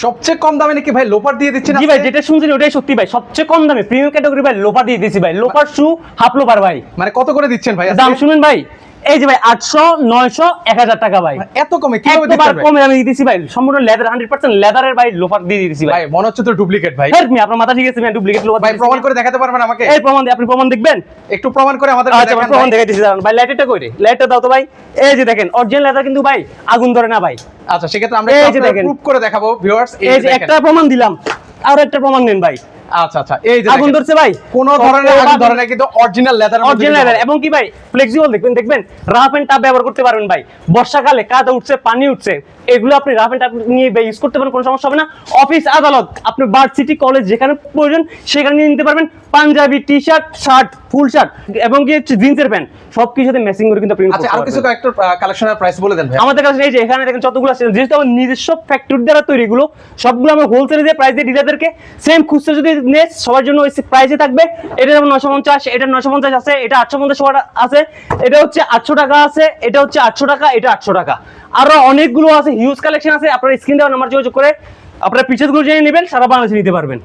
সবচেয়ে কম দামে নাকি ভাই লোফার দিয়ে দিচ্ছেন? জি ভাই, যেটা শুনছেন ওটাই সত্যি ভাই, সবচেয়ে কম দামে প্রিমিয়াম ক্যাটাগরি ভাই লোফার দিয়ে দিয়েছি ভাই। লোফার শু হাফ লোফার ভাই। মানে কত করে দিচ্ছেন ভাই? দাম শুনুন ভাই, এই যে ভাই 800, 900, 1000 টাকা ভাই। এত কমে কিভাবে একবার দিচ্ছেন ভাই? কমে আমি দিতেছি ভাই, সম্পূর্ণ লেদার, 100% লেদারের ভাই লোফার দিয়ে দিতেছি ভাই। ভাই মনে হচ্ছে তো ডুপ্লিকেট ভাই। হেল্প মি, আপনার মাথা ঠিক আছে? আমি ডুপ্লিকেট লোফার ভাই প্রমাণ করে দেখাতে পারবেন আমাকে? এই প্রমাণ দিয়ে, আপনি প্রমাণ দেখবেন? একটু প্রমাণ করে আমাদের আচ্ছা দেখান প্রমাণ ভাই। দেখাইতেছি দাঁড়ান ভাই। লাইটারটা কই রে? লাইটারটা দাও তো ভাই। এই যে দেখেন অরিজিনাল লেদার কিন্তু ভাই আগুন ধরে না ভাই। আচ্ছা সেক্ষেত্রে আমরা এই যে একটু দেখেন। প্রুফ করে দেখাবো ভিউয়ার্স। এই যে একটা প্রমাণ দিলাম, আর একটা প্রমাণ নেন ভাই। আচ্ছা আচ্ছা, এই যে আগুন দেখেন। ধরছে ভাই, কোনো ধরনের আগুন ধরে না, কিন্তু অরিজিনাল লেদার। অরিজিনাল লেদার এবং কি ভাই ফ্লেক্সিবল। দেখবেন রাফ এন্ড টাফ ব্যবহার করতে পারবেন ভাই। বর্ষাকালে কাদা উঠছে, পানি উঠছে, এগুলো আপনি রাফ এন্ড টাফ নিয়ে ইউজ করতে পারেন, কোনো সমস্যা হবে না। অফিস আদালত, আপনি ভার্সিটি কলেজ যেখানে প্রয়োজন সেখানে নিয়ে নিতে পারবেন। Punjabi, T shirt, shirt, full shirt এবং কি হচ্ছে জিন্সের প্যান্ট, সবকিছুতে ম্যাচিং করে কিন্তু আপনি ইউজ আচ্ছা করতে আর কিছু পারবেন। একটা কালেকশনের প্রাইস বলে দেন ভাই। আমাদের কাছে এই যে এখানে দেখেন যতগুলো আছে, যেহেতু আমার নিজস্ব ফ্যাক্টরি দ্বারা তৈরি, এগুলো সবগুলো আমরা হোলসেলে দিয়ে প্রাইস দিয়ে ডিলারদেরকে সেম খুচরা যদি নেয় সবার জন্য ওই প্রাইসে থাকবে। এটা যেমন 950, এটা 950 আছে, এটা 850 আছে, এটা হচ্ছে 800 টাকা আছে, এটা হচ্ছে 800 টাকা, এটা 800 টাকা। আরো অনেকগুলো আছে, হিউজ কালেকশন আছে। আপনারা স্ক্রিন দেওয়া নাম্বার যোগাযোগ করে আপনারা পিসেসগুলো জেনে নেবেন, সারা বাংলাদেশে নিতে পারবেন।